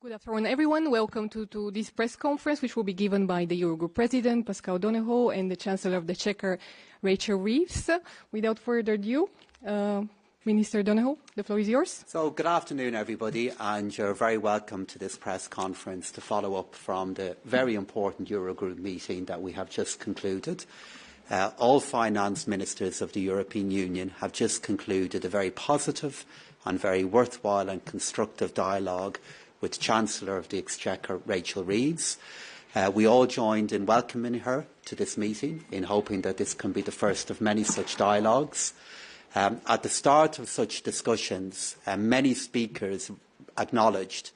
Good afternoon, everyone. Welcome to this press conference, which will be given by the Eurogroup President, Pascal Donohoe, and the Chancellor of the Exchequer, Reeves. Without further ado, Minister Donohoe, the floor is yours. So, good afternoon, everybody, and you're very welcome to this press conference to follow up from the very important Eurogroup meeting that we have just concluded. All finance ministers of the European Union have just concluded a very positive and very worthwhile and constructive dialogue with Chancellor of the Exchequer, Reeves. We all joined in welcoming her to this meeting, in hoping that this can be the first of many such dialogues. At the start of such discussions, many speakers acknowledged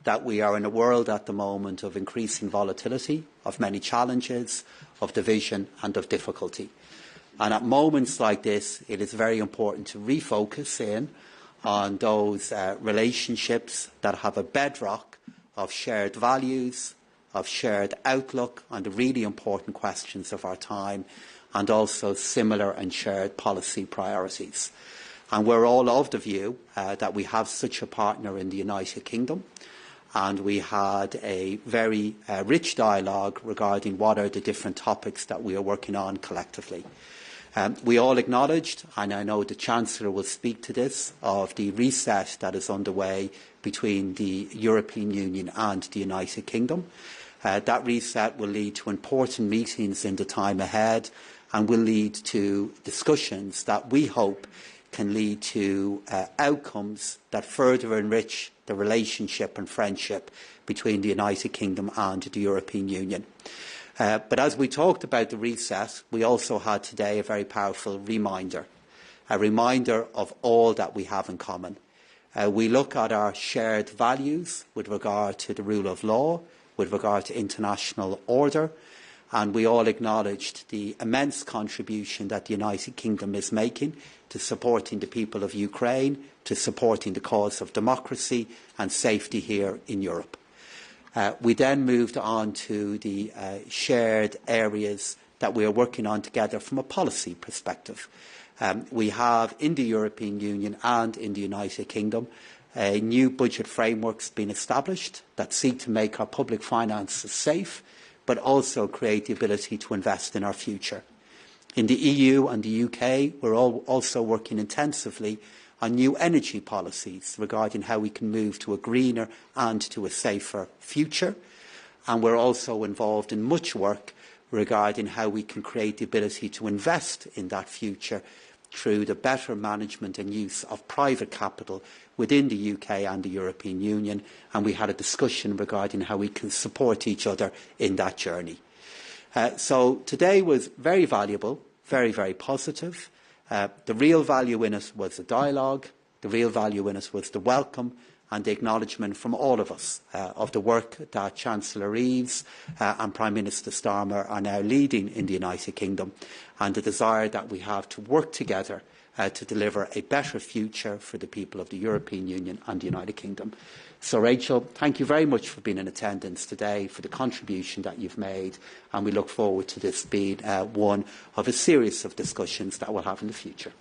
that we are in a world at the moment of increasing volatility, of many challenges, of division and of difficulty. And at moments like this, it is very important to refocus in on those relationships that have a bedrock of shared values, of shared outlook on the really important questions of our time, and also similar and shared policy priorities. And we're all of the view that we have such a partner in the United Kingdom, and we had a very rich dialogue regarding what are the different topics that we are working on collectively. We all acknowledged, and I know the Chancellor will speak to this, of the reset that is underway between the European Union and the United Kingdom. That reset will lead to important meetings in the time ahead and will lead to discussions that we hope can lead to outcomes that further enrich the relationship and friendship between the United Kingdom and the European Union. But as we talked about the reset, we also had today a very powerful reminder, a reminder of all that we have in common. We look at our shared values with regard to the rule of law, with regard to international order, and we all acknowledged the immense contribution that the United Kingdom is making to supporting the people of Ukraine, to supporting the cause of democracy and safety here in Europe. We then moved on to the shared areas that we are working on together from a policy perspective. We have in the European Union and in the United Kingdom a new budget frameworks being established that seek to make our public finances safe, but also create the ability to invest in our future. In the EU and the UK, we're also working intensively on new energy policies regarding how we can move to a greener and to a safer future. And we're also involved in much work regarding how we can create the ability to invest in that future through the better management and use of private capital within the UK and the European Union. And we had a discussion regarding how we can support each other in that journey. So today was very valuable, very, very positive. The real value in it was the dialogue, the real value in it was the welcome and the acknowledgement from all of us of the work that Chancellor Reeves and Prime Minister Starmer are now leading in the United Kingdom, and the desire that we have to work together to deliver a better future for the people of the European Union and the United Kingdom. So, Rachel, thank you very much for being in attendance today, for the contribution that you've made, and we look forward to this being one of a series of discussions that we'll have in the future.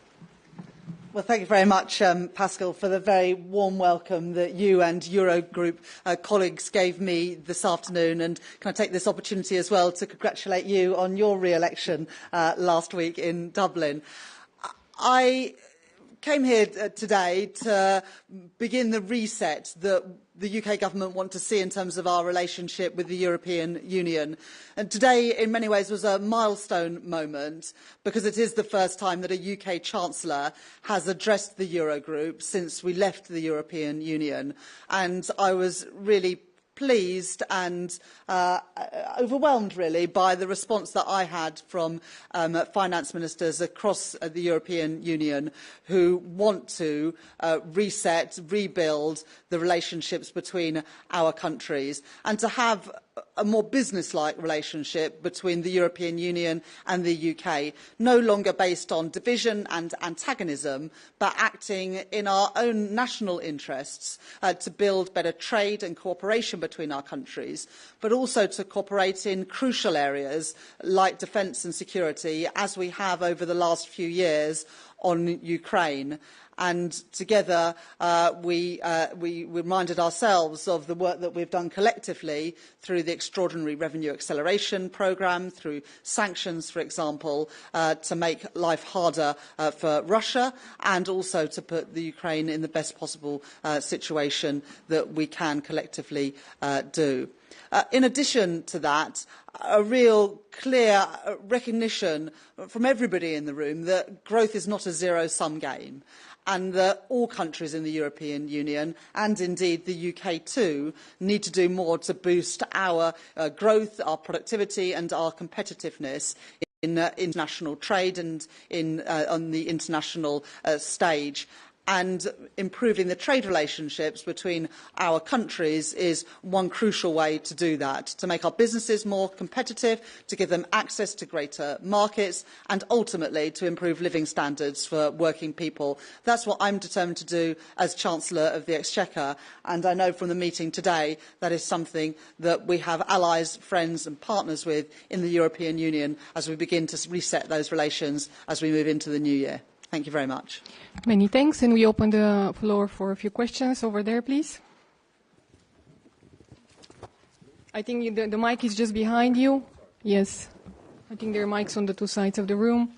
Well, thank you very much, Pascal, for the very warm welcome that you and Eurogroup colleagues gave me this afternoon. And can I take this opportunity as well to congratulate you on your re-election last week in Dublin. I came here today to begin the reset that the UK government want to see in terms of our relationship with the European Union. And today, in many ways, was a milestone moment because it is the first time that a UK Chancellor has addressed the Eurogroup since we left the European Union. And I was really pleased and overwhelmed, really, by the response that I had from finance ministers across the European Union who want to reset, rebuild the relationships between our countries, and to have a more business-like relationship between the European Union and the UK, no longer based on division and antagonism, but acting in our own national interests to build better trade and cooperation between our countries, but also to cooperate in crucial areas like defence and security, as we have over the last few years, on Ukraine. And together we reminded ourselves of the work that we've done collectively through the Extraordinary Revenue Acceleration Programme, through sanctions, for example, to make life harder for Russia and also to put the Ukraine in the best possible situation that we can collectively do. In addition to that, a real clear recognition from everybody in the room that growth is not a zero-sum game, and that all countries in the European Union, and indeed the UK too, need to do more to boost our growth, our productivity and our competitiveness in international trade and on the international stage. And improving the trade relationships between our countries is one crucial way to do that, to make our businesses more competitive, to give them access to greater markets, and ultimately to improve living standards for working people. That's what I'm determined to do as Chancellor of the Exchequer, and I know from the meeting today that is something that we have allies, friends and partners with in the European Union as we begin to reset those relations as we move into the new year. Thank you very much. Many thanks, and we open the floor for a few questions. Over there, please. I think the mic is just behind you. Yes. I think there are mics on the two sides of the room.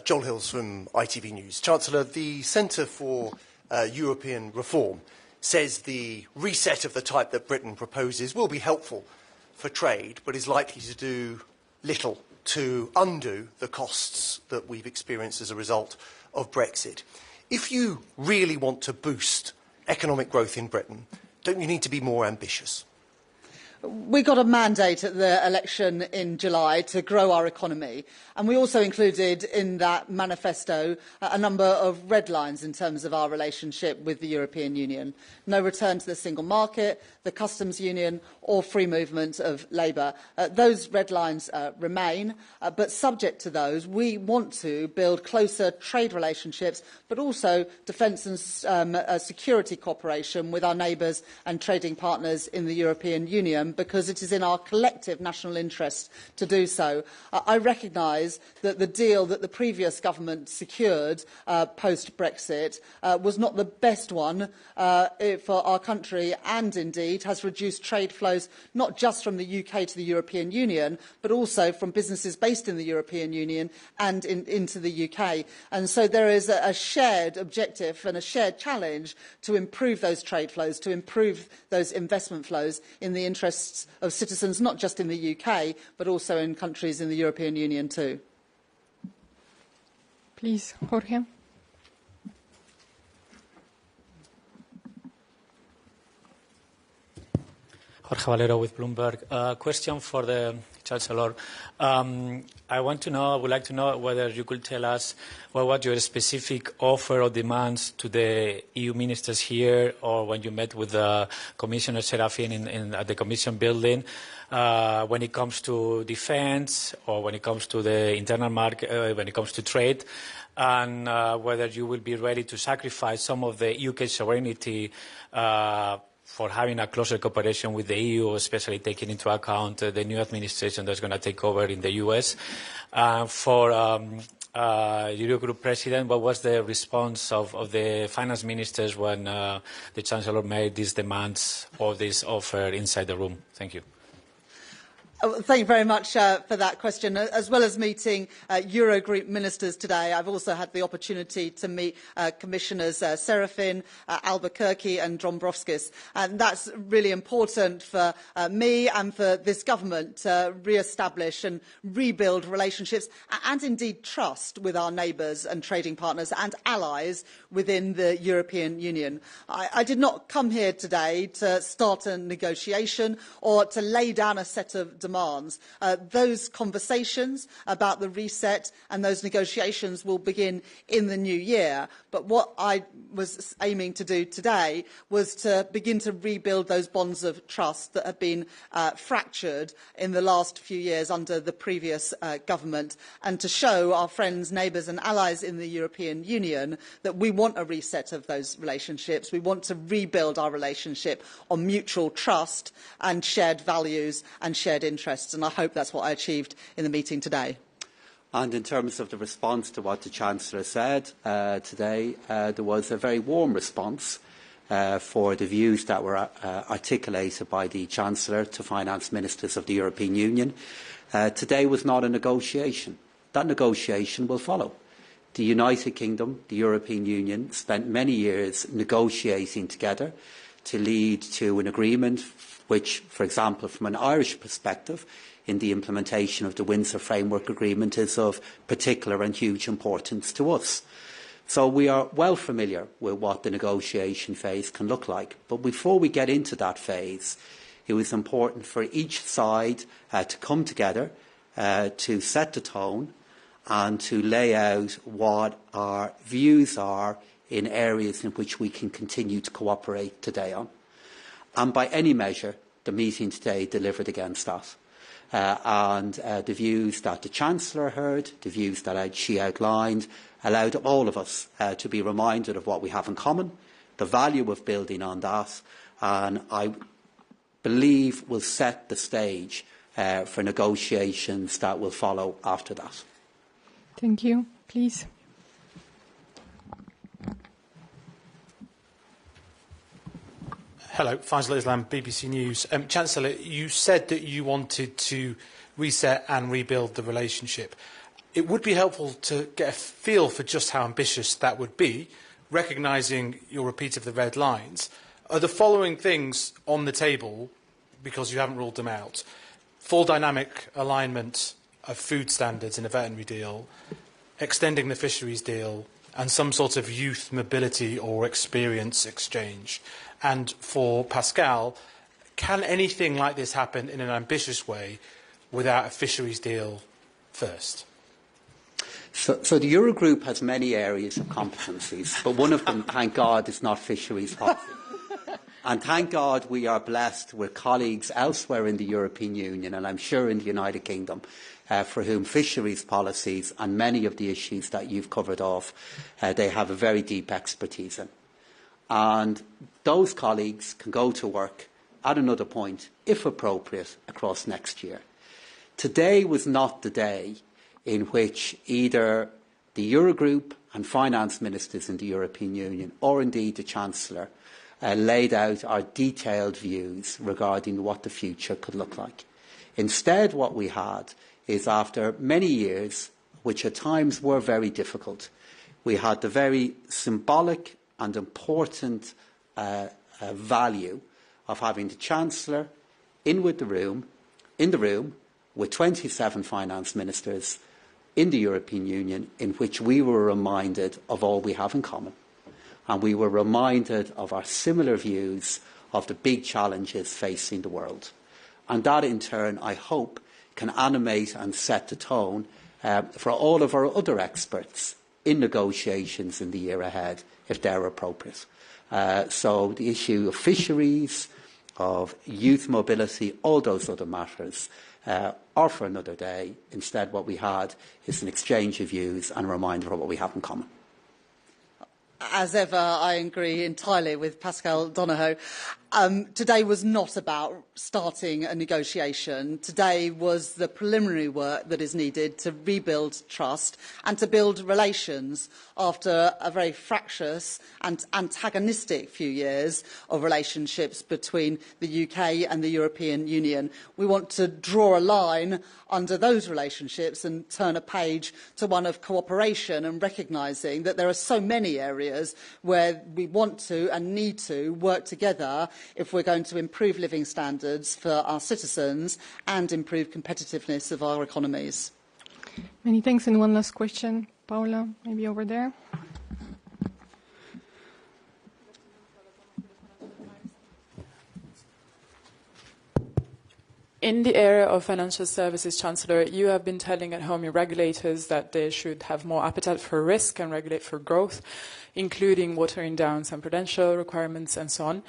Joel Hills from ITV News. Chancellor, the Centre for European Reform says the reset of the type that Britain proposes will be helpful for trade, but is likely to do little to undo the costs that we've experienced as a result of Brexit. If you really want to boost economic growth in Britain, don't you need to be more ambitious? We got a mandate at the election in July to grow our economy, and we also included in that manifesto a number of red lines in terms of our relationship with the European Union. No return to the single market, the customs union or free movement of labour. Those red lines remain, but subject to those, we want to build closer trade relationships, but also defence and security cooperation with our neighbours and trading partners in the European Union, because it is in our collective national interest to do so. I recognise that the deal that the previous government secured post-Brexit was not the best one for our country, and indeed has reduced trade flows not just from the UK to the European Union, but also from businesses based in the European Union and into the UK. And so there is a shared objective and a shared challenge to improve those trade flows, to improve those investment flows in the interests of citizens, not just in the UK, but also in countries in the European Union too. Please, Jorge. Jorge Valero with Bloomberg. Question for the Chancellor. I would like to know whether you could tell us what was your specific offer or demands to the EU ministers here, or when you met with Commissioner Serafin at the Commission building, when it comes to defence or when it comes to the internal market, when it comes to trade, and whether you will be ready to sacrifice some of the UK sovereignty for having a closer cooperation with the EU, especially taking into account the new administration that's going to take over in the US. For Eurogroup President, what was the response of the finance ministers when the Chancellor made these demands or this offer inside the room? Thank you. Thank you very much for that question. As well as meeting Eurogroup ministers today, I've also had the opportunity to meet Commissioners Serafin, Albuquerque and Dombrovskis. And that's really important for me and for this government to re-establish and rebuild relationships and indeed trust with our neighbours and trading partners and allies within the European Union. I did not come here today to start a negotiation or to lay down a set of demands. Those conversations about the reset and those negotiations will begin in the new year. But what I was aiming to do today was to begin to rebuild those bonds of trust that have been fractured in the last few years under the previous government, and to show our friends, neighbours and allies in the European Union that we want a reset of those relationships. We want to rebuild our relationship on mutual trust and shared values and shared interests. And I hope that's what I achieved in the meeting today. And in terms of the response to what the Chancellor said today, there was a very warm response for the views that were articulated by the Chancellor to finance ministers of the European Union. Today was not a negotiation. That negotiation will follow. The United Kingdom, the European Union, spent many years negotiating together to lead to an agreement which, for example, from an Irish perspective, in the implementation of the Windsor Framework Agreement is of particular and huge importance to us. So we are well familiar with what the negotiation phase can look like. But before we get into that phase, it was important for each side to come together, to set the tone and to lay out what our views are in areas in which we can continue to cooperate today on. And by any measure, the meeting today delivered against that. The views that the Chancellor heard, the views that she outlined, allowed all of us to be reminded of what we have in common, the value of building on that, and I believe will set the stage for negotiations that will follow after that. Thank you. Please. Hello, Faisal Islam, BBC News. Chancellor, you said that you wanted to reset and rebuild the relationship. It would be helpful to get a feel for just how ambitious that would be, recognising your repeat of the red lines. Are the following things on the table, because you haven't ruled them out? Full dynamic alignment of food standards in a veterinary deal, extending the fisheries deal, and some sort of youth mobility or experience exchange. And for Pascal, can anything like this happen in an ambitious way without a fisheries deal first? So the Eurogroup has many areas of competencies, but one of them, thank God, is not fisheries policy. And thank God we are blessed with colleagues elsewhere in the European Union, and I'm sure in the United Kingdom, for whom fisheries policies and many of the issues that you've covered off, they have a very deep expertise in. And those colleagues can go to work at another point, if appropriate, across next year. Today was not the day in which either the Eurogroup and finance ministers in the European Union, or indeed the Chancellor, laid out our detailed views regarding what the future could look like. Instead, what we had is, after many years, which at times were very difficult, we had the very symbolic and important value of having the Chancellor in the room with 27 finance ministers in the European Union, in which we were reminded of all we have in common. And we were reminded of our similar views of the big challenges facing the world. And that, in turn, I hope, can animate and set the tone for all of our other experts in negotiations in the year ahead, if they're appropriate. So the issue of fisheries, of youth mobility, all those other matters are for another day. Instead, what we had is an exchange of views and a reminder of what we have in common. As ever, I agree entirely with Pascal Donohoe. Today was not about starting a negotiation. Today was the preliminary work that is needed to rebuild trust and to build relations after a very fractious and antagonistic few years of relationships between the UK and the European Union. We want to draw a line under those relationships and turn a page to one of cooperation and recognising that there are so many areas where we want to and need to work together if we're going to improve living standards for our citizens and improve competitiveness of our economies. Many thanks. And one last question. Paula, maybe over there. In the area of financial services, Chancellor, you have been telling at home your regulators that they should have more appetite for risk and regulate for growth, including watering down some prudential requirements and so on.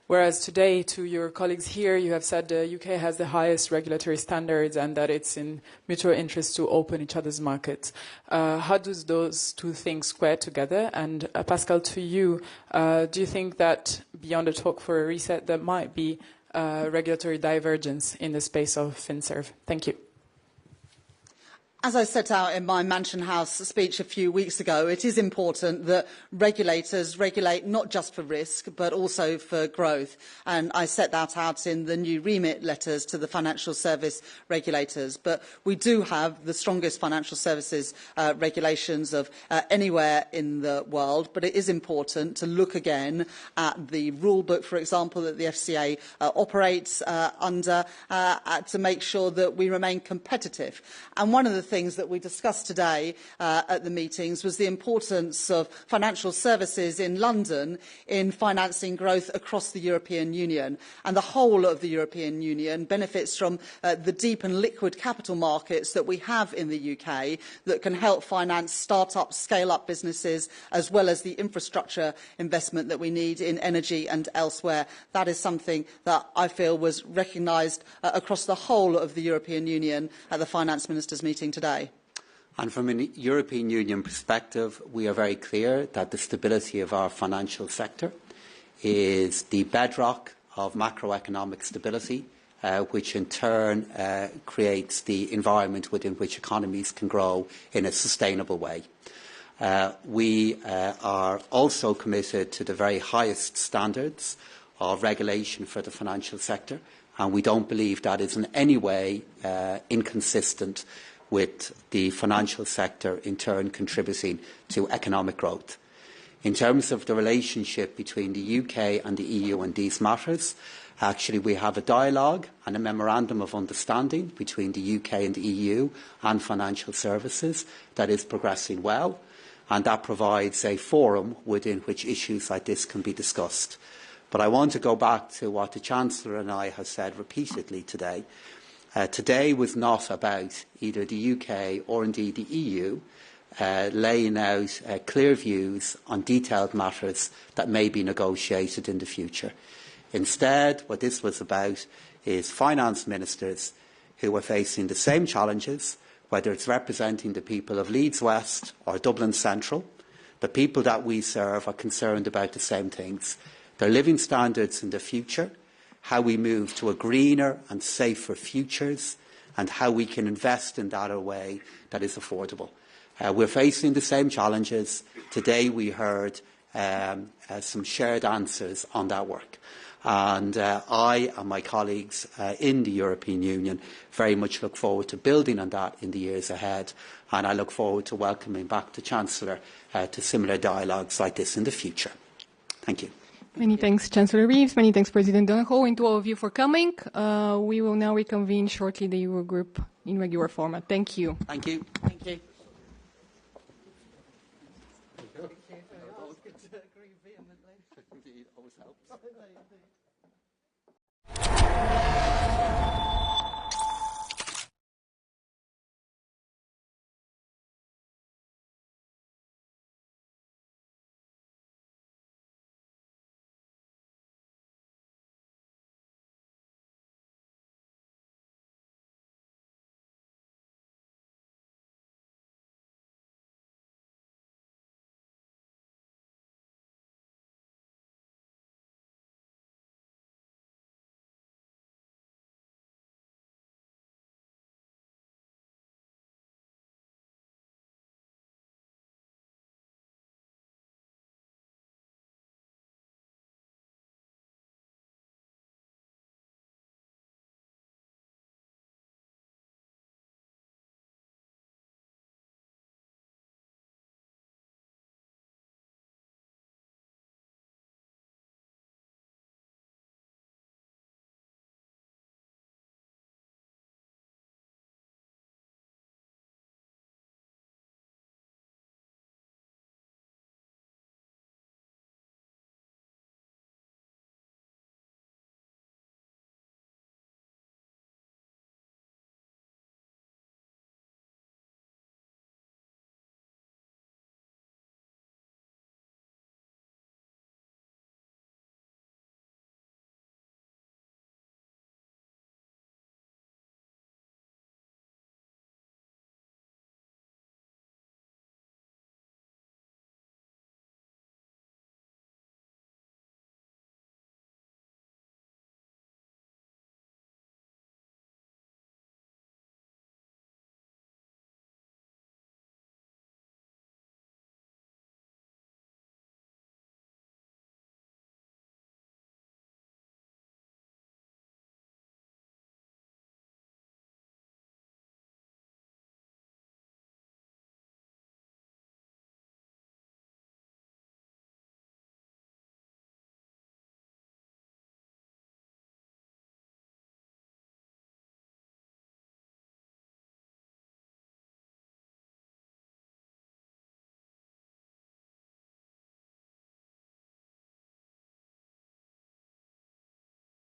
Whereas today, to your colleagues here, you have said the UK has the highest regulatory standards and that it's in mutual interest to open each other's markets. How do those two things square together? And Pascal, to you, do you think that beyond the talk for a reset, there might be regulatory divergence in the space of FinServ? Thank you. As I set out in my Mansion House speech a few weeks ago, it is important that regulators regulate not just for risk, but also for growth. And I set that out in the new remit letters to the financial service regulators. But we do have the strongest financial services regulations of anywhere in the world. But it is important to look again at the rule book, for example, that the FCA operates under to make sure that we remain competitive. And one of the things that we discussed today at the meetings was the importance of financial services in London in financing growth across the European Union. And the whole of the European Union benefits from the deep and liquid capital markets that we have in the UK that can help finance start-up, scale-up businesses, as well as the infrastructure investment that we need in energy and elsewhere. That is something that I feel was recognised across the whole of the European Union at the Finance Ministers' meeting today. And from a European Union perspective, we are very clear that the stability of our financial sector is the bedrock of macroeconomic stability, which in turn creates the environment within which economies can grow in a sustainable way. We are also committed to the very highest standards of regulation for the financial sector, and we don't believe that is in any way inconsistent with the financial sector in turn contributing to economic growth. In terms of the relationship between the UK and the EU on these matters, actually we have a dialogue and a memorandum of understanding between the UK and the EU and financial services that is progressing well, and that provides a forum within which issues like this can be discussed. But I want to go back to what the Chancellor and I have said repeatedly today. Today was not about either the UK or indeed the EU laying out clear views on detailed matters that may be negotiated in the future. Instead, what this was about is finance ministers who are facing the same challenges, whether it's representing the people of Leeds West or Dublin Central. The people that we serve are concerned about the same things: their living standards in the future, how we move to a greener and safer futures, and how we can invest in that in a way that is affordable. We're facing the same challenges. Today we heard some shared answers on that work. And I and my colleagues in the European Union very much look forward to building on that in the years ahead. And I look forward to welcoming back the Chancellor to similar dialogues like this in the future. Thank you. Many thanks, Chancellor Reeves. Many thanks, President Donohoe, and to all of you for coming. We will now reconvene shortly the Eurogroup in regular format. Thank you. Thank you. Thank you. Always helps.